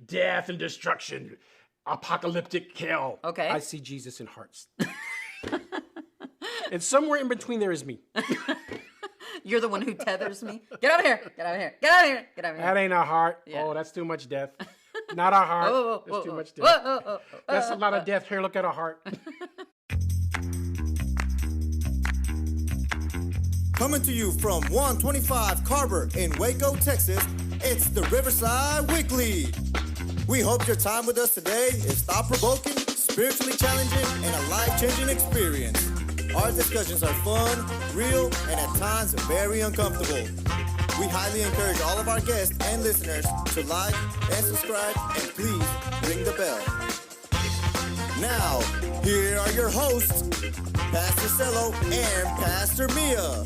death and destruction, apocalyptic hell. Okay. I see Jesus in hearts. And somewhere in between there is me. You're the one who tethers me. Get over here. Get over here. Get over here. Get over here. That ain't a heart. Yeah. Oh, that's too much death. Not a heart. That's too much death. That's a lot of death. Here, look at a heart. Coming to you from 125 Carver in Waco, Texas, it's the Riverside Weekly. We hope your time with us today is thought-provoking, spiritually challenging, and a life-changing experience. Our discussions are fun, real, and at times very uncomfortable. We highly encourage all of our guests and listeners to like and subscribe, and please ring the bell. Now, here are your hosts, Pastor Cello and Pastor Mia.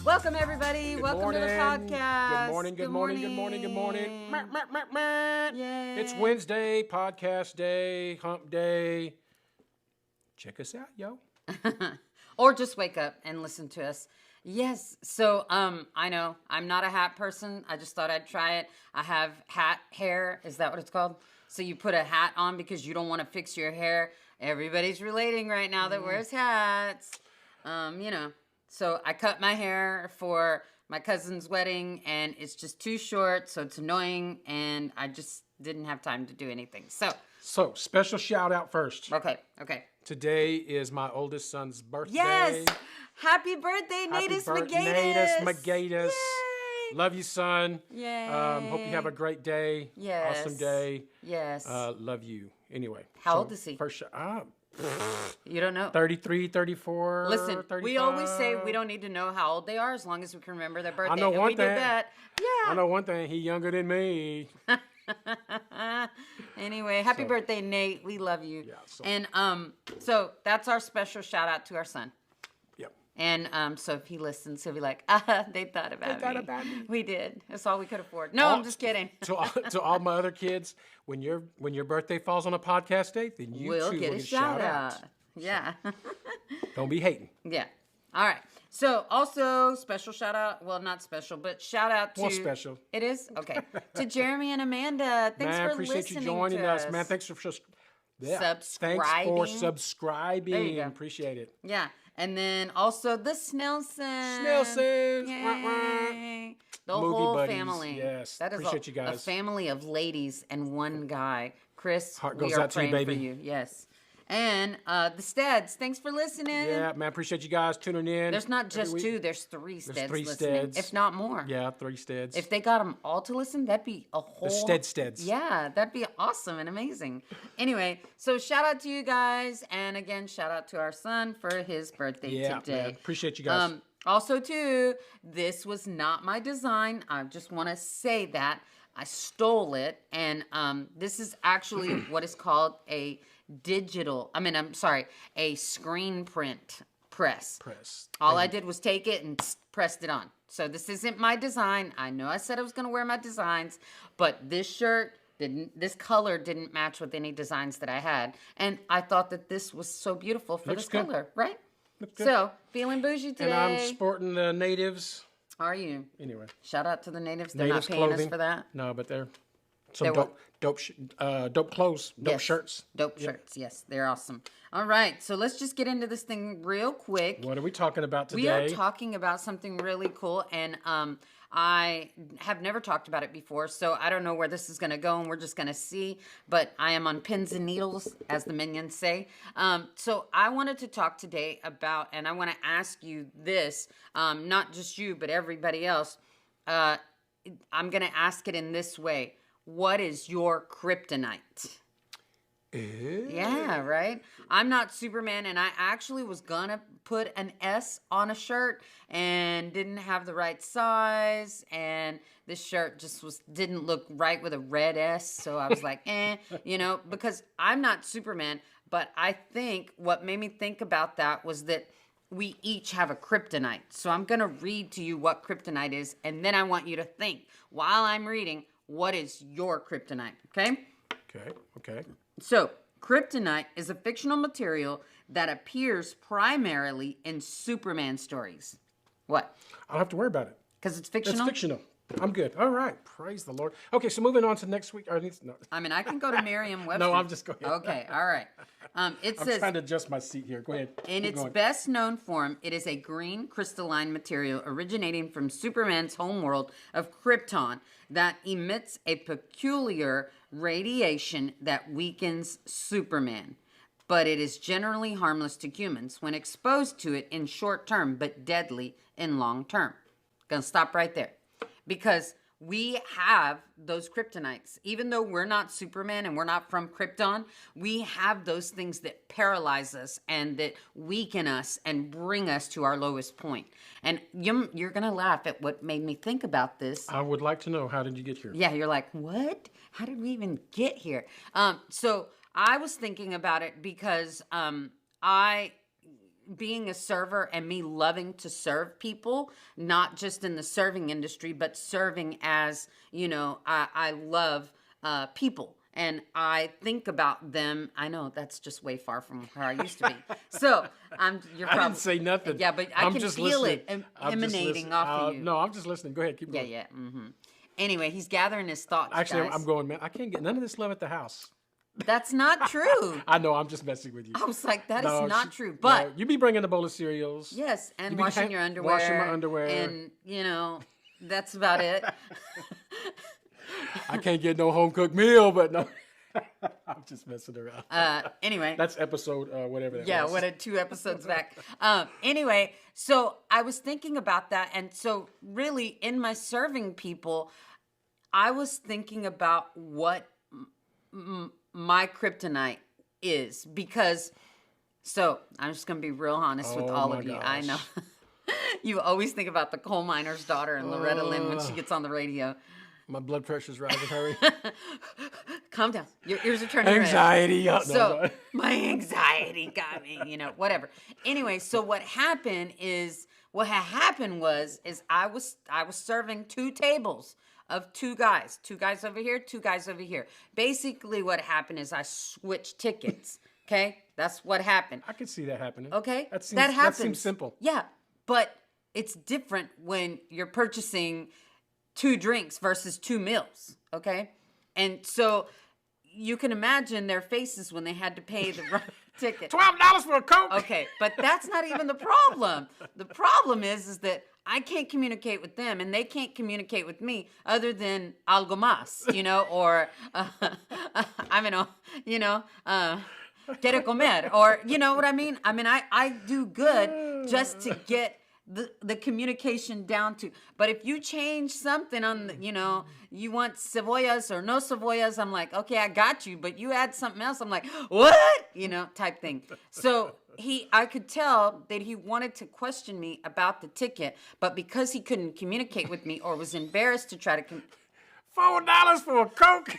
Welcome, everybody. Welcome to the podcast. Good morning, good morning, good morning, good morning. Yay. It's Wednesday, podcast day, hump day. Check us out, yo. Or just wake up and listen to us. Yes. So, I know I'm not a hat person. I just thought I'd try it. I have hat hair. Is that what it's called? So you put a hat on because you don't want to fix your hair. Everybody's relating right now that wears hats. So I cut my hair for my cousin's wedding, and it's just too short, so it's annoying, and I just didn't have time to do anything. So Special shout out first. Okay. Today is my oldest son's birthday. Yes! Happy birthday, Natus Magatus! Natus Magatus. Yay! Love you, son. Yay! Hope you have a great day. Yes. Awesome day. Yes. Love you. Anyway. How old is he? First shot. You don't know? 33, 34, Listen, 35. we always say we don't need to know how old they are as long as we can remember their birthday. I know and one we thing. did that. Yeah. I know one thing. He younger than me. Anyway, happy birthday, Nate. We love you. Yeah, and so that's our special shout out to our son. Yep. And so if he listens, he'll be like, they thought about me. We did. That's all we could afford. No, I'm just kidding. To all my other kids, when your birthday falls on a podcast day, then we'll too get will a get shout out. Yeah. Don't be hating. Yeah. All right. So also special shout out. Well, not special, but shout out to. Well, special. It is? Okay. To Jeremy and Amanda. Thanks for appreciate listening you joining to us. Man, thanks for subscribing. Thanks for subscribing. There you go. Appreciate it. Yeah. And then also the Snelsons. Snelsons. The Movie whole buddies. family. Yes. That is Appreciate you guys. A family of ladies and one guy. Chris, Heart we goes are out to you, praying baby. for you. Yes. And the Steads, thanks for listening. Yeah, man, appreciate you guys tuning in. There's not just two, there's three Steads three listening, Steads. if not more. Yeah, 3 Steads. If they got them all to listen, that'd be a whole... The Steads. Yeah, that'd be awesome and amazing. Anyway, so shout out to you guys. And again, shout out to our son for his birthday today. Man, appreciate you guys. Also, too, this was not my design. I just want to say that. I stole it. And this is actually what is called a screen print press. All I did was take it and pressed it on. So this isn't my design. I know I said I was going to wear my designs, but this color didn't match with any designs that I had. And I thought that this was so beautiful for this color, right? Looks good. So, feeling bougie today. And I'm sporting the natives. Are you? Anyway. Shout out to the natives. They're Natives not paying clothing. us for that. No, but they're dope clothes, dope shirts. Dope shirts, yes. They're awesome. All right, so let's just get into this thing real quick. What are we talking about today? We are talking about something really cool, and I have never talked about it before, so I don't know where this is going to go, and we're just going to see, but I am on pins and needles, as the minions say. So I wanted to talk today about, and I want to ask you this, not just you, but everybody else. I'm going to ask it in this way. What is your kryptonite? Yeah, right? I'm not Superman, and I actually was going to put an S on a shirt and didn't have the right size, and this shirt just didn't look right with a red S, so I was like, because I'm not Superman, but I think what made me think about that was that we each have a kryptonite. So I'm going to read to you what kryptonite is, and then I want you to think, while I'm reading, what is your kryptonite, okay? Okay. So, kryptonite is a fictional material that appears primarily in Superman stories. What? I don't have to worry about it. Because it's fictional? It's fictional. I'm good. All right. Praise the Lord. Okay, so moving on to next week. No. I mean, I can go to Merriam-Webster. No, I'm just going. Okay, all right. It I'm says, trying to adjust my seat here. Go ahead. in Keep its going. best known form, it is a green crystalline material originating from Superman's homeworld of Krypton that emits a peculiar radiation that weakens Superman. But it is generally harmless to humans when exposed to it in short term, but deadly in long term. Gonna stop right there. Because we have those kryptonites. Even though we're not Superman and we're not from Krypton, we have those things that paralyze us and that weaken us and bring us to our lowest point. And you're going to laugh at what made me think about this. I would like to know, how did you get here? Yeah, you're like, what? How did we even get here? So I was thinking about it because being a server and me loving to serve people, not just in the serving industry, but serving as, I love people. And I think about them. I know that's just way far from where I used to be. So you're probably, I didn't say nothing. Yeah, but I can just feel listening. it emanating off of you. No, I'm just listening. Go ahead. Keep going. Yeah. Mm-hmm. Anyway, he's gathering his thoughts. Actually, guys. I'm going, man. I can't get none of this love at the house. That's not true. I know. I'm just messing with you. I was like, that is not true. But you be bringing a bowl of cereals. yes, and You be washing your underwear. Washing my underwear. And, that's about it. I can't get no home cooked meal, but no. I'm just messing around. Anyway. That's episode whatever that was. Yeah, 2 episodes back. Anyway, so I was thinking about that. And so really in my serving people, I was thinking about what my kryptonite is, because I'm just gonna be real honest with all of you. Gosh. I know you always think about the coal miner's daughter and Loretta Lynn when she gets on the radio. My blood pressure's rising. Hurry. Calm down. Your ears are turning Anxiety. red. No, So my anxiety got me. Whatever. Anyway, so what happened was I was serving 2 tables of 2 guys. 2 guys over here, 2 guys over here. Basically what happened is I switched tickets. Okay? That's what happened. I can see that happening. Okay? That happens. That seems simple. Yeah. But it's different when you're purchasing 2 drinks versus 2 meals. Okay? And so you can imagine their faces when they had to pay the ticket. $12 for a Coke. Okay, but that's not even the problem. The problem is that I can't communicate with them, and they can't communicate with me other than algo más, or quiero comer, or you know what I mean? I mean, I do good just to get the communication down to. But if you change something on you want cebollas or no cebollas, I'm like, okay, I got you, but you add something else, I'm like, what? Type thing. So I could tell that he wanted to question me about the ticket, but because he couldn't communicate with me or was embarrassed to try to $4 for a Coke.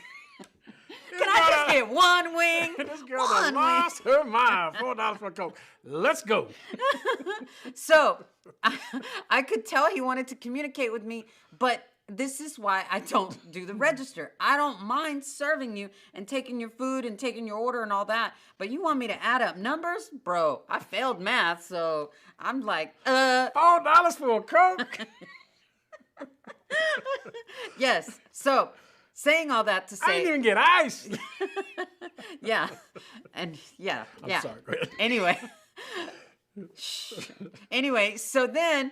Can I just get one wing? This girl done lost her mind. $4 for a Coke. Let's go. So I could tell he wanted to communicate with me, but this is why I don't do the register. I don't mind serving you and taking your food and taking your order and all that, but you want me to add up numbers? Bro, I failed math, so I'm like, $4 for a Coke? Yes. So saying all that to say, I didn't even get ice. yeah, and yeah. I'm sorry. Go ahead. Anyway, so then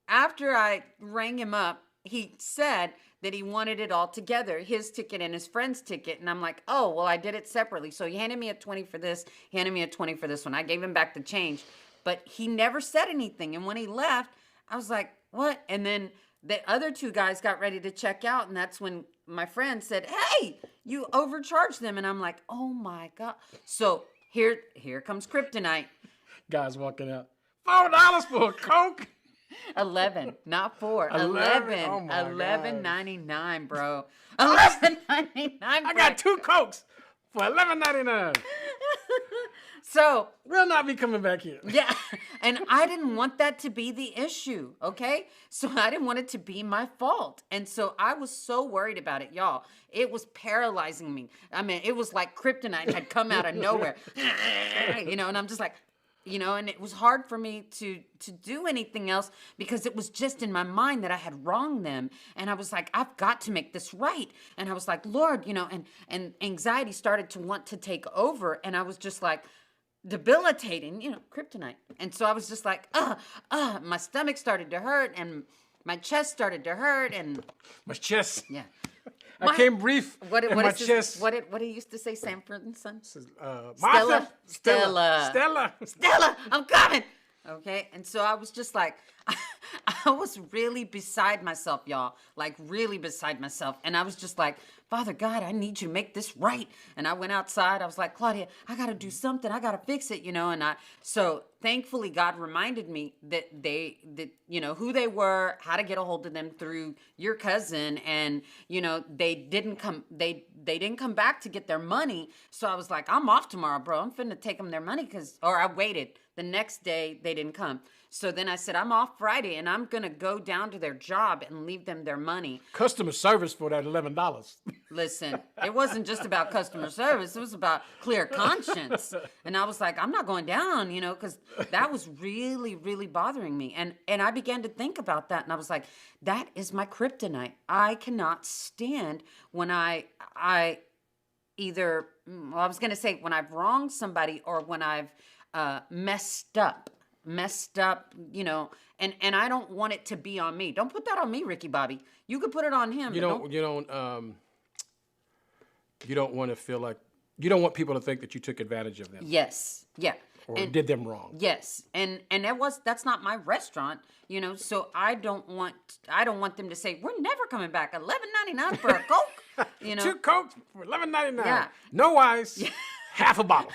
after I rang him up, he said that he wanted it all together, his ticket and his friend's ticket. And I'm like, oh, well, I did it separately. So he handed me a 20 for this, he handed me a 20 for this one. I gave him back the change, but he never said anything. And when he left, I was like, what? And then the other 2 guys got ready to check out. And that's when my friend said, hey, you overcharged them. And I'm like, oh my God. So here comes Kryptonite. Guys walking out. $4 for a Coke? 11, not 4. 11. Oh my $11.99, bro. $11.99. I got 2 Cokes for $11.99. So We'll not be coming back here. yeah, and I didn't want that to be the issue, okay? So I didn't want it to be my fault. And so I was so worried about it, y'all. It was paralyzing me. I mean, it was like kryptonite had come out of nowhere. And I'm just like, and it was hard for me to do anything else because it was just in my mind that I had wronged them. And I was like, I've got to make this right. And I was like, Lord, and anxiety started to want to take over. And I was just like, debilitating, kryptonite. And so I was just like, my stomach started to hurt and my chest started to hurt and my chest. Yeah. I can't breathe. What in my chest. What did he used to say, Sanford and Son? Stella. I'm coming. Okay. And so I was just like, I was really beside myself, y'all. Like really beside myself. And I was just like, Father God, I need you to make this right. And I went outside. I was like, Claudia, I got to do something. I got to fix it, so thankfully God reminded me that who they were, how to get a hold of them through your cousin. And, they didn't come back to get their money. So I was like, I'm off tomorrow, bro. I'm finna take them their money or I waited. The next day they didn't come. So then I said, I'm off Friday and I'm going to go down to their job and leave them their money. Customer service for that $11. Listen, it wasn't just about customer service. It was about clear conscience. And I was like, I'm not going down, because that was really, really bothering me. And I began to think about that. And I was like, that is my kryptonite. I cannot stand when I was going to say when I've wronged somebody or when I've messed up, and I don't want it to be on me. Don't put that on me, Ricky Bobby. You could put it on him. You don't want to feel like, you don't want people to think that you took advantage of them. Yes. Yeah. Or did them wrong. Yes. And that's not my restaurant, so I don't want them to say, we're never coming back. $11.99 for a Coke. 2 Cokes for $11.99. Yeah. No ice. Yeah. Half a bottle.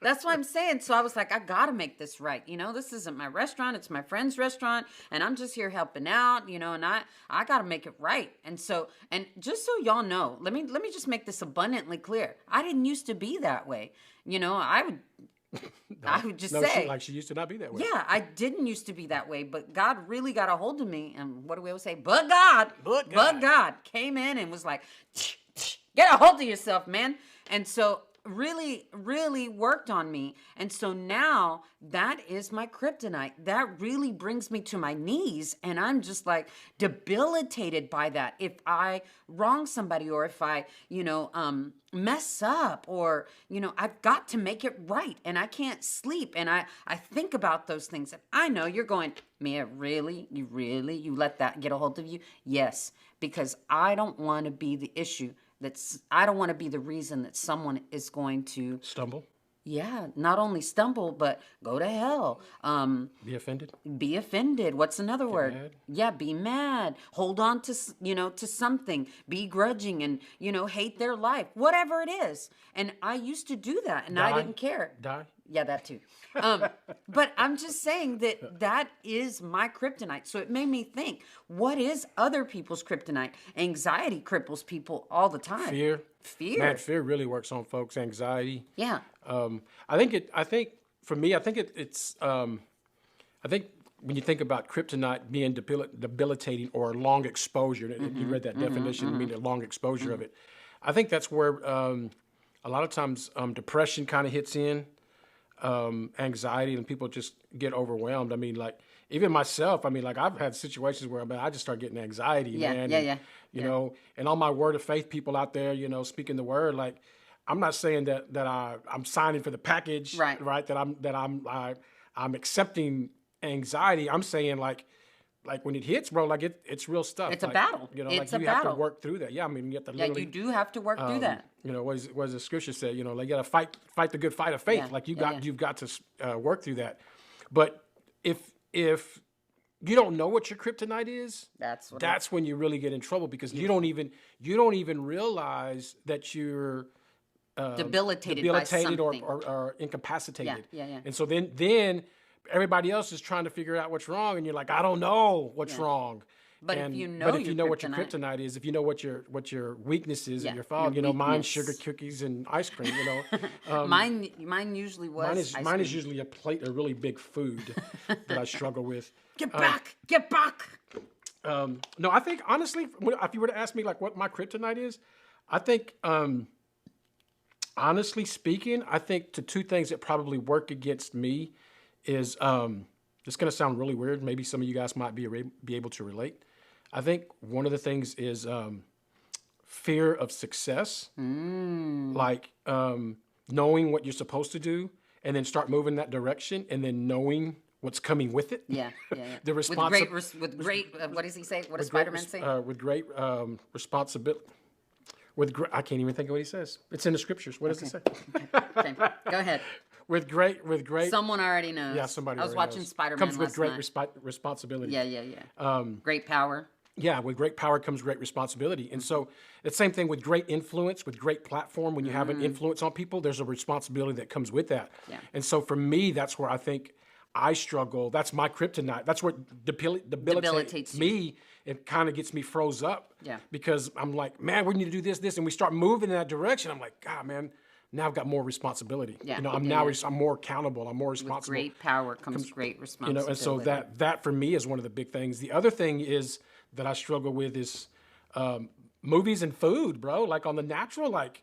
That's what I'm saying. So I was like, I got to make this right. This isn't my restaurant. It's my friend's restaurant. And I'm just here helping out, and I got to make it right. And just so y'all know, let me just make this abundantly clear. I didn't used to be that way. I would just say. She used to not be that way. Yeah, I didn't used to be that way, but God really got a hold of me. And what do we always say? But God came in and was like, get a hold of yourself, man. And so really, really worked on me. And so now that is my kryptonite. That really brings me to my knees. And I'm just like debilitated by that. If I wrong somebody or if I, mess up or, I've got to make it right and I can't sleep. And I think about those things. And I know you're going, Mia, really? You let that get a hold of you? Yes, because I don't want to be the issue. I don't want to be the reason that someone is going to stumble. Yeah, not only stumble, but go to hell. Be offended. Be offended. What's another word? Mad. Yeah, be mad. Hold on to to something. Be grudging and hate their life. Whatever it is. And I used to do that, and I didn't care. Die. Yeah, that too. But I'm just saying that is my kryptonite. So it made me think, what is other people's kryptonite? Anxiety cripples people all the time. Fear. Man, fear really works on folks. Anxiety. Yeah. I think for me, it's I think when you think about kryptonite being debilitating or long exposure, you read that definition, meaning long exposure of it. I think that's where a lot of times depression kind of hits in. Anxiety and people just get overwhelmed. I mean, like even myself, I've had situations where I just start getting anxiety, man. You know, and all my word of faith people out there, speaking the word, like I'm not saying that I'm signing for the package, right? That I'm accepting anxiety. I'm saying like when it hits, bro, like it's real stuff. It's a battle. It's like you have to work through that. Yeah, you have to literally. Yeah, you do have to work through that. What does the scripture say? You got to fight the good fight of faith. Yeah. You've got to work through that. But if you don't know what your kryptonite is, that's when you really get in trouble because you don't even realize that you're debilitated by something. or incapacitated. Yeah. And so then everybody else is trying to figure out what's wrong, and you're like, I don't know what's wrong. But if you know what your kryptonite is, if you know what your weakness is and your fault, mine's sugar cookies and ice cream. Mine usually was. Mine is usually a really big food that I struggle with. Get back. No, I think honestly, if you were to ask me like what my kryptonite is, I think honestly speaking, I think the two things that probably work against me is it's going to sound really weird. Maybe some of you guys might be able to relate. I think one of the things is fear of success, like knowing what you're supposed to do, and then start moving that direction, and then knowing what's coming with it. Yeah. The with great, what does he say? What does Spider-Man say? With great responsibility. I can't even think of what he says. It's in the scriptures. What does it say? Okay, go ahead. With great. Someone already knows. Yeah, somebody. I was already watching knows. Spider-Man Comes with last great night. Responsibility. Yeah. Great power. Yeah, with great power comes great responsibility. And so it's the same thing with great influence, with great platform. When you have an influence on people, there's a responsibility that comes with that. Yeah. And so for me, that's where I think I struggle. That's my kryptonite. That's what debilitates me. It kind of gets me froze up. Yeah. Because I'm like, man, we need to do this. And we start moving in that direction. I'm like, God, man, now I've got more responsibility. Yeah. You know, I'm more accountable. I'm more responsible. With great power comes great You responsibility. know, and so that for me is one of the big things. The other thing is that I struggle with is movies and food, bro. Like on the natural, like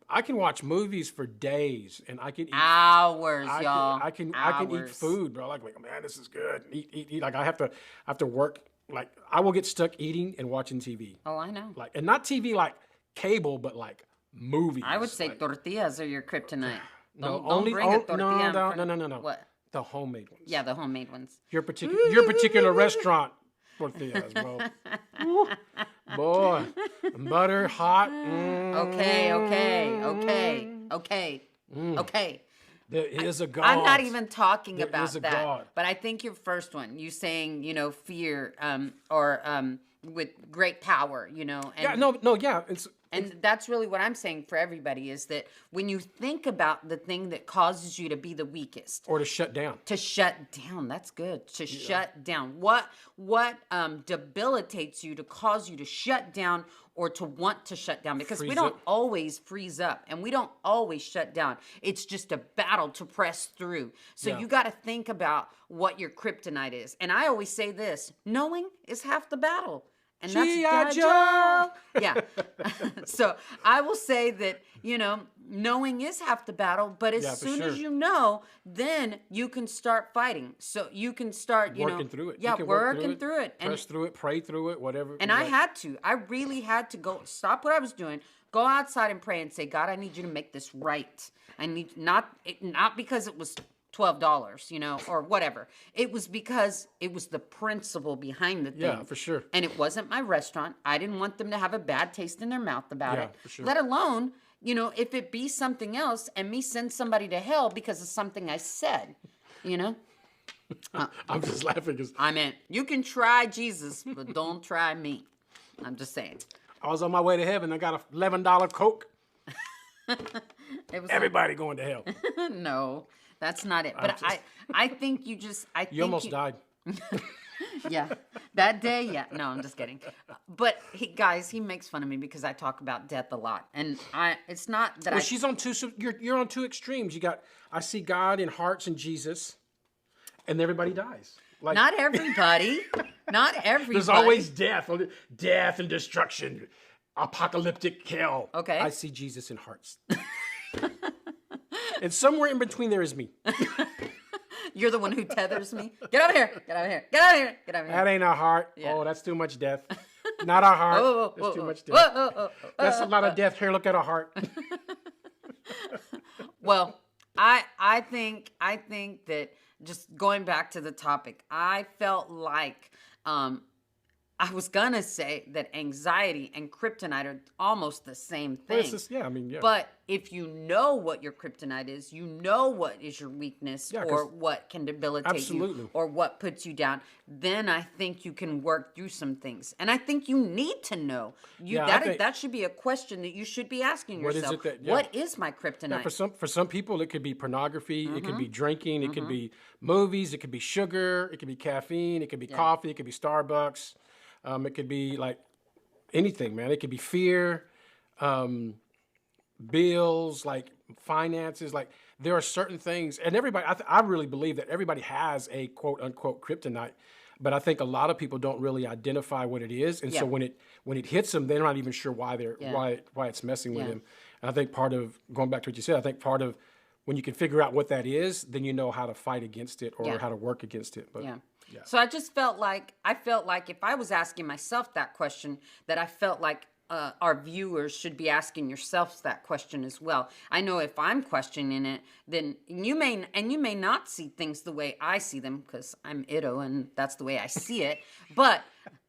I can watch movies for days and I can eat hours, y'all. I can eat food, bro. Like man, this is good. Eat. Like I have to work. Like I will get stuck eating and watching TV. Oh, I know. Like and not TV like cable, but like movies. I would say like, tortillas are your kryptonite. no, Bring a tortilla. No. What? The homemade ones. Yeah, the homemade ones. Your particular restaurant tortillas, bro. Ooh, boy, butter hot. Okay. There is a God. I'm not even talking There about is a that. God. But I think your first one, you saying, fear, or with great power, and yeah. And that's really what I'm saying for everybody is that when you think about the thing that causes you to be the weakest, Or to shut down. that's good. Shut down. What debilitates you to cause you to shut down or to want to shut down? Because we Freeze don't up. always freeze up and we don't always shut down. It's just a battle to press through. So Yeah. you got to think about what your kryptonite is. And I always say this, knowing is half the battle. And that's G.I. G.I. Joe. Yeah. So I will say that, knowing is half the battle, but as Yeah, for soon as sure. you know, then you can start fighting. So you can start, Working through it. Yeah, You can work working through it. Press through it, pray through it, whatever. And I really had to go stop what I was doing, go outside and pray and say, God, I need you to make this right. I need not because it was $12, or whatever. It was because it was the principle behind the thing. Yeah, for sure. And it wasn't my restaurant. I didn't want them to have a bad taste in their mouth about Yeah, it. for sure. Let alone, if it be something else and me send somebody to hell because of something I said, I'm just laughing because I meant, you can try Jesus, but don't try me. I'm just saying. I was on my way to heaven. I got a $11 Coke. It was Everybody going to hell. no, that's not it. But I think you just, I think You almost died. Yeah, that day. Yeah, no, I'm just kidding. But he makes fun of me because I talk about death a lot, and it's not that Well, she's on two. So you're on two extremes. I see God in hearts and Jesus, and everybody dies. Like Not everybody. Not everybody. there's always death and destruction, apocalyptic hell. Okay. I see Jesus in hearts, and somewhere in between there is me. You're the one who tethers me. Get over here. Get over here. Get over here. Get over here. That ain't a heart. Yeah. Oh, that's too much death. Not a heart. Whoa, That's too much death. Whoa. That's a lot of death. Here, look at a heart. Well, I think that just going back to the topic, I felt like I was gonna say that anxiety and kryptonite are almost the same thing. Well, it's just, yeah. But if you know what your kryptonite is, you know what is your weakness Yeah, 'cause- or what can debilitate Absolutely. you or what puts you down, then I think you can work through some things. And I think you need to know. That should be a question that you should be asking What is yourself. it that- yeah. What is my kryptonite? Yeah, for some people, it could be pornography, it could be Mm-hmm. drinking, it could be movies, it could be sugar, it could be caffeine, it could be coffee, it could be Starbucks, it could be like anything, man. It could be fear, bills, like finances. Like there are certain things, and everybody. I really believe that everybody has a quote unquote kryptonite, but I think a lot of people don't really identify what it is, and so Yeah. when it hits them, they're not even sure why Yeah. why it's messing with Yeah. them. And I think part of, going back to what you said, I think part of when you can figure out what that is, then you know how to fight against it or Yeah. how to work against it. But Yeah. So I just felt like if I was asking myself that question, that I felt like our viewers should be asking yourselves that question as well. I know if I'm questioning it, then you may not see things the way I see them because I'm Ito and that's the way I see it. But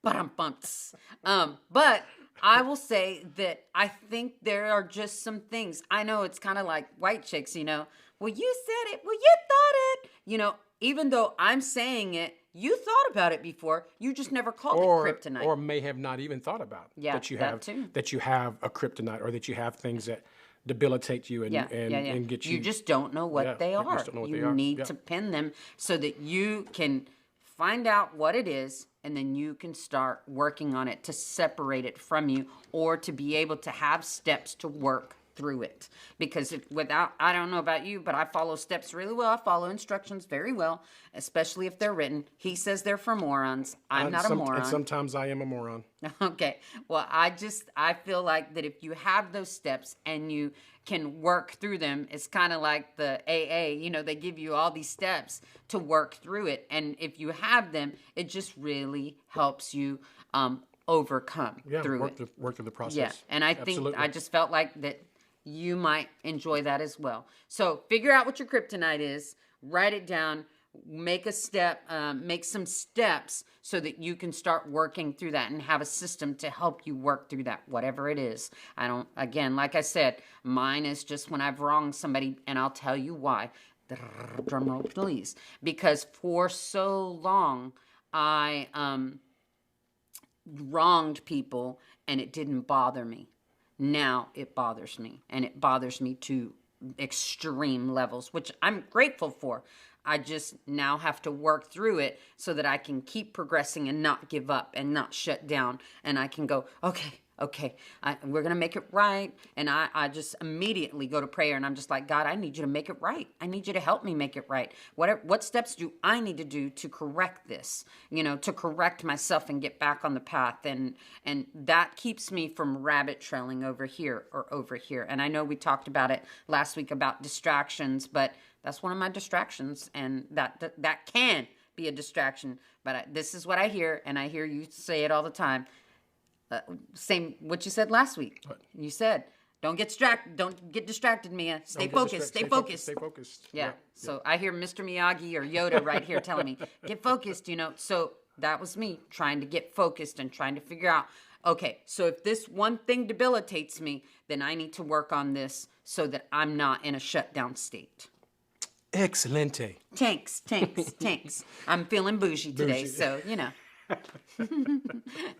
I'm bumps. But I will say that I think there are just some things. I know it's kind of like white chicks, you know. Well, you said it. Well, you thought it. You know, even though I'm saying it, you thought about it before. You just never called it kryptonite. Or may have not even thought about that you have a kryptonite or that you have things that debilitate you and get you. You just don't know what they you are. just don't know what You they are. need to pin them so that you can find out what it is, and then you can start working on it to separate it from you or to be able to have steps to work through it. Because I don't know about you, but I follow steps really well. I follow instructions very well, especially if they're written. He says they're for morons. I'm not a moron. And sometimes I am a moron. Okay. Well, I feel like that if you have those steps and you can work through them, it's kind of like the AA, you know, they give you all these steps to work through it. And if you have them, it just really helps you overcome through it. Work through the process. Yeah. And I think I just felt like that you might enjoy that as well. So figure out what your kryptonite is, write it down, make some steps so that you can start working through that and have a system to help you work through that, whatever it is. Again, like I said, mine is just when I've wronged somebody, and I'll tell you why. Drum roll, please. Because for so long, I wronged people and it didn't bother me. Now it bothers me, and it bothers me to extreme levels, which I'm grateful for. I just now have to work through it so that I can keep progressing and not give up and not shut down. And I can go, okay, we're going to make it right. And I just immediately go to prayer, and I'm just like, God, I need you to make it right. I need you to help me make it right. What steps do I need to do to correct this, to correct myself and get back on the path? And that keeps me from rabbit trailing over here or over here. And I know we talked about it last week about distractions, but that's one of my distractions, and that can be a distraction. But this is what I hear, and I hear you say it all the time. Same what you said last week. What? You said, don't get distracted, Mia. Stay focused. Stay focused. Stay focused. Yeah. So I hear Mr. Miyagi or Yoda right here telling me, get focused, So that was me trying to get focused and trying to figure out, okay, so if this one thing debilitates me, then I need to work on this so that I'm not in a shutdown state. Excelente. Tanks. I'm feeling bougie today, so,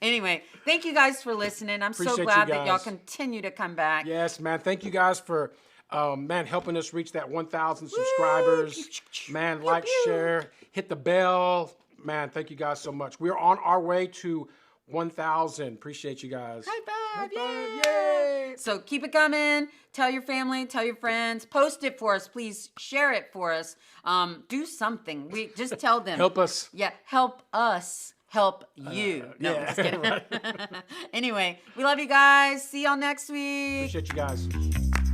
Anyway, thank you guys for listening. I'm so glad that y'all continue to come back. Yes, man. Thank you guys for, helping us reach that 1,000 subscribers. Man, like, share, hit the bell. Man, thank you guys so much. We're on our way to 1,000. Appreciate you guys. High five. Yay! So keep it coming. Tell your family, tell your friends. Post it for us, please. Share it for us. Do something. We just tell them. Help us. Yeah, help us. Help you. No, yeah. Just kidding. Anyway, we love you guys. See y'all next week. Appreciate you guys.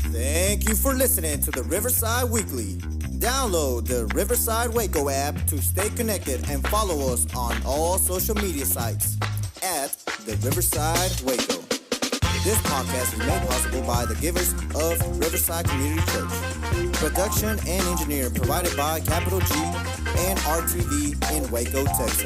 Thank you for listening to the Riverside Weekly. Download the Riverside Waco app to stay connected and follow us on all social media sites at the Riverside Waco. This podcast is made possible by the givers of Riverside Community Church. Production and engineering provided by Capital G and RTV in Waco, Texas.